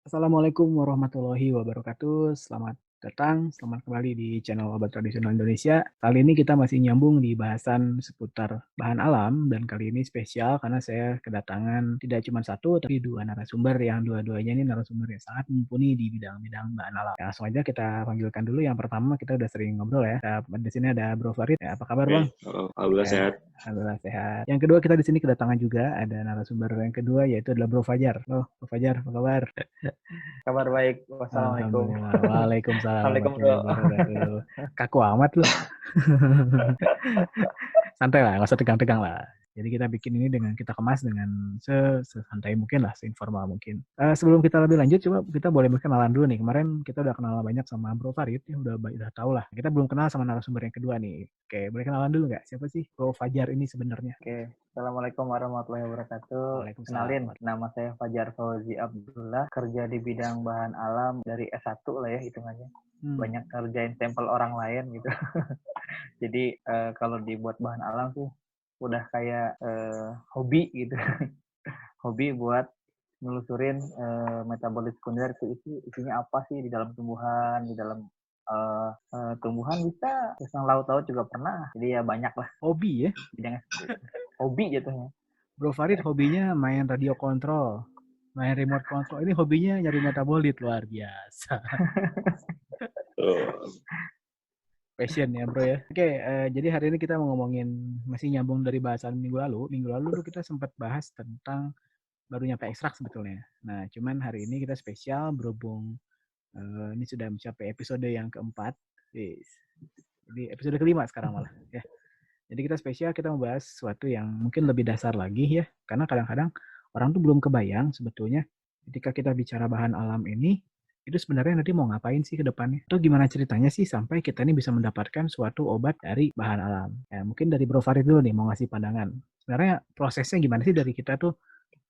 Assalamualaikum warahmatullahi wabarakatuh. Selamat datang, selamat kembali di channel Obat Tradisional Indonesia. Kali ini kita masih nyambung di bahasan seputar bahan alam dan kali ini spesial karena saya kedatangan tidak cuma satu tapi dua narasumber yang dua-duanya ini narasumber yang sangat mumpuni di bidang-bidang bahan alam. Ya, langsung aja kita panggilkan dulu. Yang pertama kita udah sering ngobrol ya. Di sini ada Bro Farid. Ya, apa kabar Bang? Oke, halo, alhamdulillah Ya, sehat. alhamdulillah sehat. Yang kedua kita di sini kedatangan juga ada narasumber yang kedua yaitu adalah Bro Fajar. Loh, Bro Fajar, apa kabar? Kabar baik. Wassalamualaikum. Alhamdulillah. Waalaikumsalam Assalamualaikum, warahmatullahi Bro. wabarakatuh. Kaku amat lu. Santai lah, nggak usah tegang-tegang lah. Jadi kita bikin ini dengan kita kemas dengan sesantai mungkin lah, seinformal mungkin. Sebelum kita lebih lanjut, coba kita boleh berkenalan dulu nih. Kemarin kita udah kenalan banyak sama Bro Farid, ya udah tahu lah. Kita belum kenal sama narasumber yang kedua nih. Oke, boleh kenalan dulu nggak? Siapa sih Bro Fajar ini sebenarnya? Oke, Assalamualaikum warahmatullahi wabarakatuh. Waalaikumsalam. Kenalin, nama saya Fajar Fauzi Abdullah, kerja di bidang bahan alam dari S1 lah ya hitungannya. Banyak kerjain sampel orang lain gitu. Jadi kalau dibuat bahan alam tuh udah kayak hobi gitu. Hobi buat nelusurin metabolit sekunder itu isinya apa sih di dalam tumbuhan, di dalam tumbuhan bisa, terus yang laut-laut juga pernah. Jadi ya banyak lah Hobi ya? bidangnya. Hobi jatuhnya. Bro Farid hobinya main radio kontrol, main remote control. Ini hobinya nyari metabolit, luar biasa. Oh, Passion ya bro ya. Oke, jadi hari ini kita mau ngomongin masih nyambung dari bahasan minggu lalu. Minggu lalu tuh kita sempat bahas tentang baru nyampe ekstrak sebetulnya. Nah, cuman hari ini kita spesial berhubung ini sudah mencapai episode yang keempat. Yes. Jadi episode kelima sekarang malah ya. Jadi kita spesial kita membahas sesuatu yang mungkin lebih dasar lagi ya. Karena kadang-kadang orang tuh belum kebayang sebetulnya ketika kita bicara bahan alam ini itu sebenarnya nanti mau ngapain sih ke depannya? Atau gimana ceritanya sih sampai kita ini bisa mendapatkan suatu obat dari bahan alam? Ya, mungkin dari Bro Farid dulu nih mau ngasih pandangan. Sebenarnya prosesnya gimana sih dari kita tuh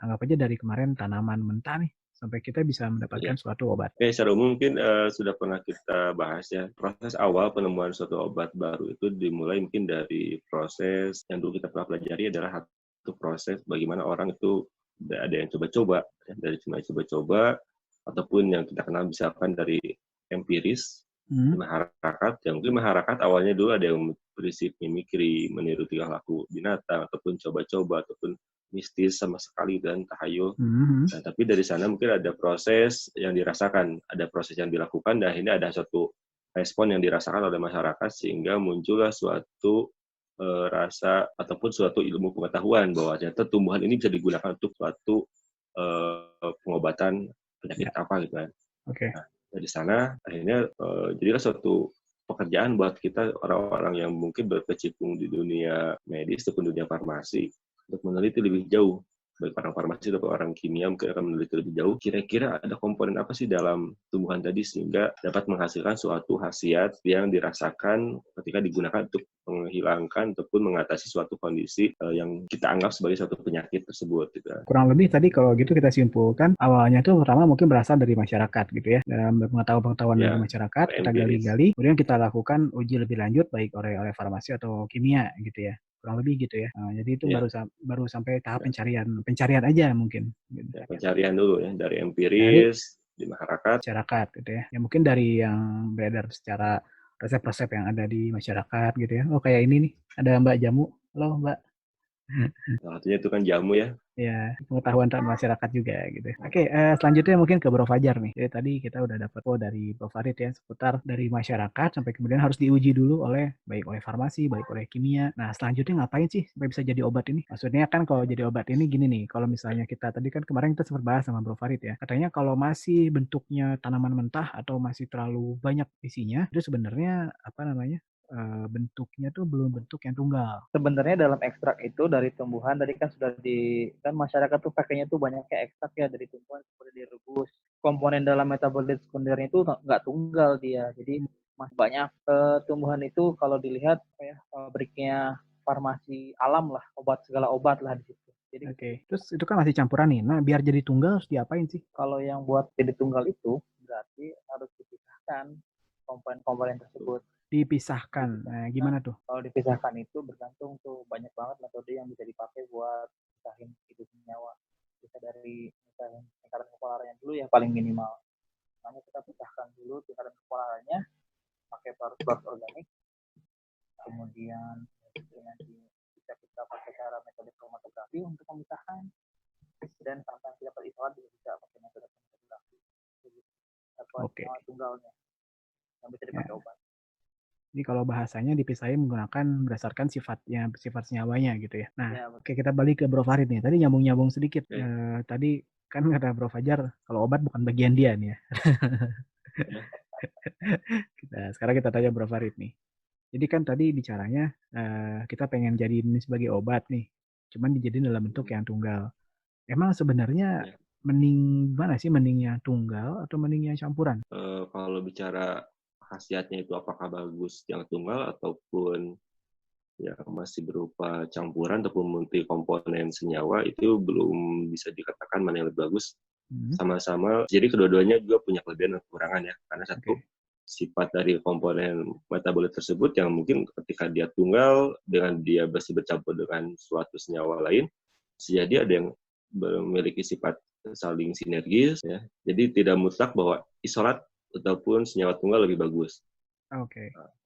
anggap aja dari kemarin tanaman mentah nih sampai kita bisa iya. mendapatkan suatu obat. Oke, secara umum mungkin sudah pernah kita bahas ya. Proses awal penemuan suatu obat baru itu dimulai mungkin dari proses yang dulu kita pernah pelajari adalah satu proses bagaimana orang itu ada yang coba-coba, ya, dari cuma coba-coba, ataupun yang kita kenal misalkan dari empiris, masyarakat, yang mungkin masyarakat awalnya dulu ada yang prinsip mimikri, meniru tingkah laku binatang, ataupun coba-coba, ataupun mistis sama sekali dan tahayul. Nah, tapi dari sana mungkin ada proses yang dirasakan, ada proses yang dilakukan, dan akhirnya ada suatu respon yang dirasakan oleh masyarakat sehingga muncullah suatu rasa ataupun suatu ilmu pengetahuan bahwa ternyata tumbuhan ini bisa digunakan untuk suatu pengobatan penyakit apa gitu kan. Oke. Nah, dari sana akhirnya jadilah suatu pekerjaan buat kita orang-orang yang mungkin berkecimpung di dunia medis ataupun dunia farmasi untuk meneliti lebih jauh, baik orang farmasi atau orang kimia mungkin akan meneliti lebih jauh, kira-kira ada komponen apa sih dalam tumbuhan tadi sehingga dapat menghasilkan suatu khasiat yang dirasakan ketika digunakan untuk menghilangkan ataupun mengatasi suatu kondisi yang kita anggap sebagai suatu penyakit tersebut. Gitu. Kurang lebih tadi kalau gitu kita simpulkan awalnya itu pertama mungkin berasal dari masyarakat gitu ya. Dalam pengetahuan Ya, dari masyarakat kita empiris. gali-gali, kemudian kita lakukan uji lebih lanjut baik oleh farmasi atau kimia gitu ya. Kurang lebih gitu ya. Nah, jadi itu Ya, baru sampai tahap ya, pencarian aja mungkin. Gitu. ya, pencarian dulu ya dari Dari empiris di masyarakat. masyarakat gitu ya. Ya mungkin dari yang beredar secara resep-resep yang ada di masyarakat gitu ya. Oh kayak ini nih, ada Mbak Jamu. Halo Mbak. Salah satunya itu kan jamu ya. Ya, pengetahuan masyarakat juga gitu. Oke, selanjutnya mungkin ke Bro Fajar nih. Jadi tadi kita udah dapat dari Bro Farid ya seputar dari masyarakat sampai kemudian harus diuji dulu oleh baik oleh farmasi, baik oleh kimia. Nah, selanjutnya ngapain sih sampai bisa jadi obat ini? Maksudnya kan kalau jadi obat ini gini nih, kalau misalnya kita tadi kan kemarin kita sempat bahas sama Bro Farid ya. Katanya kalau masih bentuknya tanaman mentah atau masih terlalu banyak isinya, itu sebenarnya apa namanya? Bentuknya tuh belum bentuk yang tunggal. Sebenarnya dalam ekstrak itu dari tumbuhan tadi kan sudah kan masyarakat tuh pakainya tuh banyak kayak ekstrak ya dari tumbuhan kemudian direbus. Komponen dalam metabolit sekundernya itu nggak tunggal dia. Jadi masih banyak tumbuhan itu kalau dilihat ya pabriknya farmasi alam lah, segala obat lah di situ. Jadi Oke, terus itu kan masih campuran nih. Nah, biar jadi tunggal harus diapain sih? kalau yang buat jadi tunggal itu berarti harus dipisahkan komponen-komponen tersebut. Dipisahkan. Nah, gimana tuh? Kalau dipisahkan itu bergantung tuh banyak banget metode yang bisa dipakai buat pisahin hidup senyawa. dari misalnya tingkatan kepolarannya dulu ya paling minimal. Makanya kita pecahkan dulu tingkatan kepolarannya pakai pelarut organik, kemudian nanti kita pakai cara metode kromatografi untuk memisahkan, dan sampai kita terisolat juga bisa pakai metode kromatografi atau senyawa tunggalnya yang bisa dipakai obat. Jadi kalau bahasanya dipisahin menggunakan berdasarkan sifat senyawanya gitu ya. Nah, oke, kita balik ke Bro Farid nih. Tadi nyambung sedikit. Tadi kan kata Bro Fajar kalau obat bukan bagian dia nih ya. Sekarang kita tanya Bro Farid nih. Jadi kan tadi bicaranya kita pengen jadiin ini sebagai obat nih. Cuman dijadiin dalam bentuk yang tunggal. Emang sebenarnya mending mana sih, mendingnya tunggal atau mendingnya campuran? Kalau bicara khasiatnya itu apakah bagus yang tunggal ataupun yang masih berupa campuran ataupun multi komponen senyawa, itu belum bisa dikatakan mana yang lebih bagus. Sama-sama, jadi kedua-duanya juga punya kelebihan dan kekurangan ya. Karena satu, sifat dari komponen metabolit tersebut yang mungkin ketika dia tunggal dengan dia masih bercampur dengan suatu senyawa lain, jadi ada yang memiliki sifat saling sinergis ya. Jadi tidak mutlak bahwa isolat ataupun senyawa tunggal lebih bagus.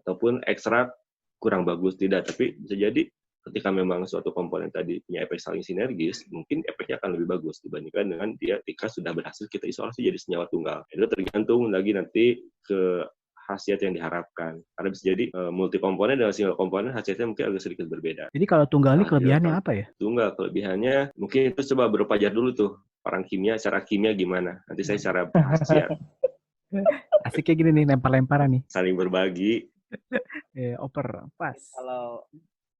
Ataupun ekstrak kurang bagus, tidak. Tapi bisa jadi ketika memang suatu komponen tadi punya efek saling sinergis, mungkin efeknya akan lebih bagus dibandingkan dengan dia ketika sudah berhasil kita isolasi jadi senyawa tunggal. Itu tergantung lagi nanti ke khasiat yang diharapkan. Karena bisa jadi multi komponen dengan single komponen khasiatnya mungkin agak sedikit berbeda. Jadi kalau tunggal ini kelebihannya apa ya? Tunggal kelebihannya mungkin itu coba berpelajar dulu tuh orang kimia, cara kimia gimana. Nanti saya cara khasiat. Asiknya gini nih, lempar-lemparan nih. Saling berbagi. Oper, pas.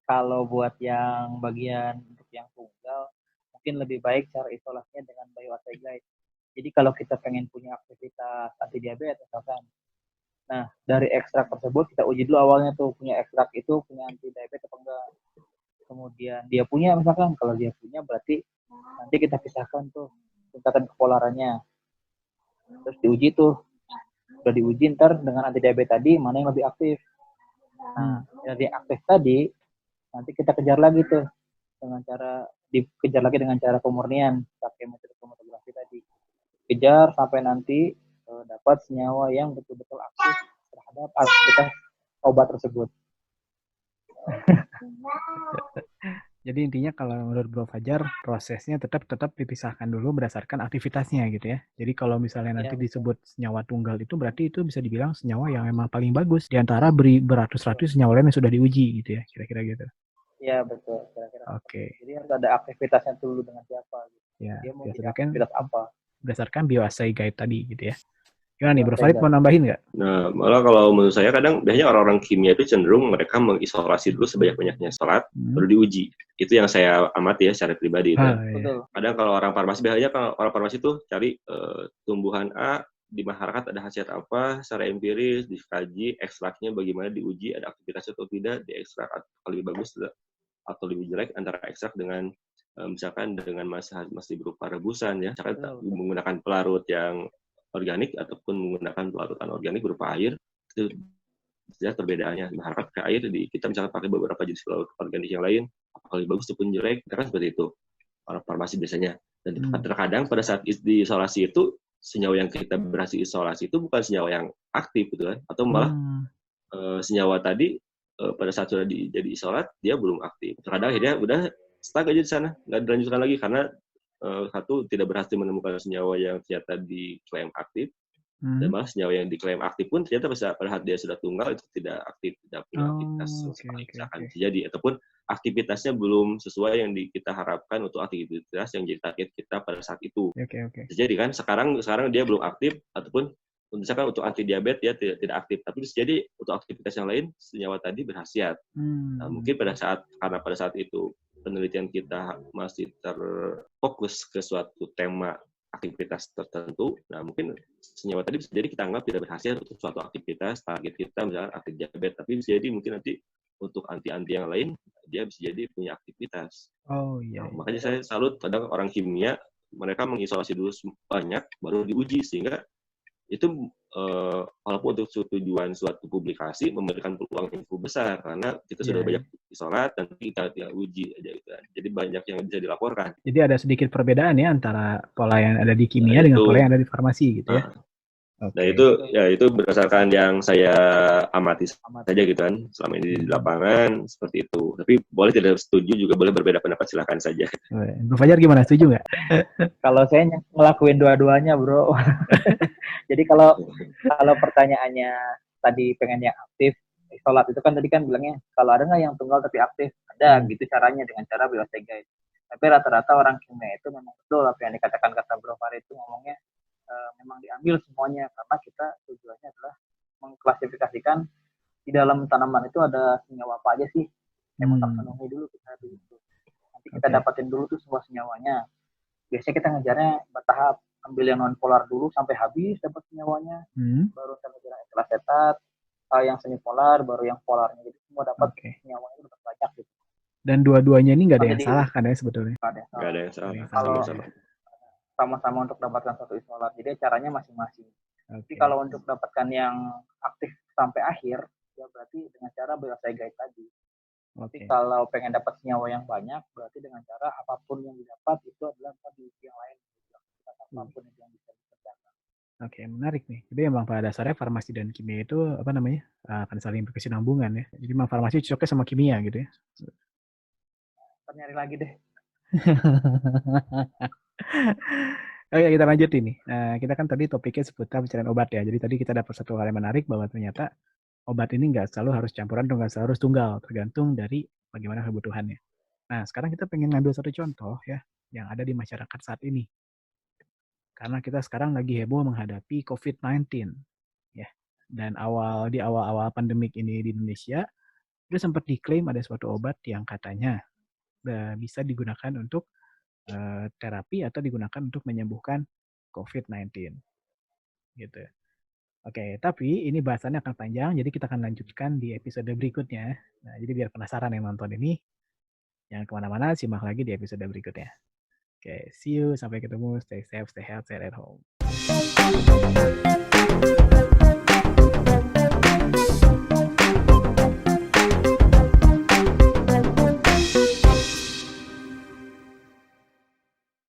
Kalau buat yang bagian untuk yang tunggal, mungkin lebih baik cara isolasinya dengan bioassay guide. Jadi kalau kita pengen punya aktivitas anti diabetes misalkan, nah dari ekstrak tersebut kita uji dulu awalnya tuh punya ekstrak itu punya anti diabetes atau enggak. Kemudian dia punya misalkan, kalau dia punya berarti nanti kita pisahkan tuh tingkatan kepolarannya. Terus diuji tuh, udah diuji ntar dengan anti diabetes tadi mana yang lebih aktif. Nah, yang aktif tadi nanti kita kejar lagi tuh dengan cara pemurnian pakai metode kromatografi tadi. Kejar sampai nanti dapat senyawa yang betul-betul aktif terhadap aktivitas obat tersebut. Jadi intinya kalau menurut Bro Fajar, prosesnya tetap dipisahkan dulu berdasarkan aktivitasnya gitu ya. Jadi kalau misalnya nanti disebut senyawa tunggal itu berarti itu bisa dibilang senyawa yang memang paling bagus di antara beratus-ratus senyawa lain yang sudah diuji gitu ya, kira-kira gitu. Iya betul, kira-kira. Oke. Jadi harus ada aktivitasnya dulu dengan siapa gitu. Ya, dia mau aktivitas apa? Berdasarkan bioassay guide tadi gitu ya. Gimana nih, Bro Farid mau nambahin nggak? Nah, malah kalau menurut saya kadang biasanya orang-orang kimia itu cenderung mereka mengisolasi dulu sebanyak-banyaknya isolat, baru diuji. Itu yang saya amati ya secara pribadi. Betul. Kadang kalau orang farmasi, biasanya kalau orang farmasi itu cari tumbuhan A, di masyarakat ada khasiat apa, secara empiris, dikaji, ekstraknya bagaimana diuji, ada aktivitasnya atau tidak, diekstrak atau lebih bagus atau lebih jelek antara ekstrak dengan misalkan dengan masih berupa rebusan ya, misalkan menggunakan pelarut yang organik ataupun menggunakan pelarut anorganik berupa air, itu jelas perbedaannya. Masyarakat ke air, kita misalkan pakai beberapa jenis pelarut organik yang lain, apakah lebih bagus ataupun jelek, kan seperti itu orang farmasi biasanya. Dan terkadang pada saat diisolasi itu, senyawa yang kita berhasil isolasi itu bukan senyawa yang aktif gitu kan, atau malah senyawa tadi pada saat sudah jadi isolat dia belum aktif. Terkadang akhirnya udah stuck aja di sana, nggak dilanjutkan lagi karena satu tidak berhasil menemukan senyawa yang ternyata diklaim aktif, dan malah senyawa yang diklaim aktif pun ternyata pada saat dia sudah tunggal itu tidak aktif, tidak punya aktivitas misalkan jadi, ataupun aktivitasnya belum sesuai yang kita harapkan untuk aktivitas yang jadi target kita pada saat itu. Jadi kan sekarang dia belum aktif, ataupun misalkan untuk anti diabetes dia tidak aktif, tapi bisa jadi untuk aktivitas yang lain senyawa tadi berkhasiat. Nah, mungkin pada saat itu penelitian kita masih terfokus ke suatu tema aktivitas tertentu, nah mungkin senyawa tadi bisa jadi kita anggap tidak berhasil untuk suatu aktivitas target kita, misalnya anti diabetes, tapi bisa jadi mungkin nanti untuk anti yang lain dia bisa jadi punya aktivitas. Makanya saya salut kadang orang kimia, mereka mengisolasi dulu banyak baru diuji, sehingga itu walaupun untuk tujuan suatu publikasi memberikan peluang yang cukup besar karena kita sudah banyak isolat, nanti kita tinggal uji aja gitu kan. Jadi banyak yang bisa dilaporkan. Jadi ada sedikit perbedaan ya antara pola yang ada di kimia Nah, dengan itu, pola yang ada di farmasi gitu ya. Nah itu berdasarkan yang saya amati saja gitu kan, selama ini di lapangan seperti itu. Tapi boleh tidak setuju juga, boleh berbeda pendapat, silakan saja. Bro Fajar gimana, setuju nggak? Kalau saya ngelakuin dua-duanya bro. Jadi kalau pertanyaannya tadi pengen yang aktif, sholat itu kan tadi kan bilangnya kalau ada nggak yang tunggal tapi aktif, ada gitu caranya dengan cara BOC guide. Tapi rata-rata orang kimia itu memang betul apa yang dikatakan kata Bro Farid itu ngomongnya memang diambil semuanya karena kita tujuannya adalah mengklasifikasikan di dalam tanaman itu ada senyawa apa aja sih yang terpenuhi dulu kita dulu. Nanti kita dapatin dulu tuh semua senyawanya. Biasanya kita ngejarnya bertahap, ambil yang non polar dulu sampai habis dapat senyawanya, baru sampai kira asetat, yang semi polar, baru yang polarnya, jadi semua dapat senyawanya itu dapat banyak gitu. Dan dua-duanya ini nggak ada yang salah kan ya sebetulnya? Nggak ada yang salah. Kalau sama-sama untuk dapatkan satu isolat, jadi caranya masing-masing. Tapi kalau untuk dapatkan yang aktif sampai akhir, ya berarti dengan cara BOC guide tadi. Tapi kalau pengen dapat senyawa yang banyak, berarti dengan cara apapun yang didapat itu adalah tadi yang lain. Apapun yang bisa dikerjakan. Oke, menarik nih. Jadi emang pada dasarnya farmasi dan kimia itu apa namanya akan saling berkesinambungan ya. Jadi emang farmasi cocoknya sama kimia gitu ya. Nyari lagi deh. Oke, kita lanjut ini. Kita kan tadi topiknya seputar pencarian obat ya. Jadi tadi kita dapat satu hal yang menarik bahwa ternyata obat ini nggak selalu harus campuran atau nggak selalu harus tunggal, tergantung dari bagaimana kebutuhannya. Nah, sekarang kita pengen ngambil satu contoh ya, yang ada di masyarakat saat ini. Karena kita sekarang lagi heboh menghadapi COVID-19. Ya. Dan di awal-awal pandemik ini di Indonesia, itu sempat diklaim ada suatu obat yang katanya bisa digunakan untuk terapi atau digunakan untuk menyembuhkan COVID-19. Gitu. Oke, tapi ini bahasannya akan panjang, jadi kita akan lanjutkan di episode berikutnya. Nah, jadi biar penasaran yang nonton ini, jangan kemana-mana, simak lagi di episode berikutnya. Oke, see you, sampai ketemu, stay safe, stay healthy, stay at home.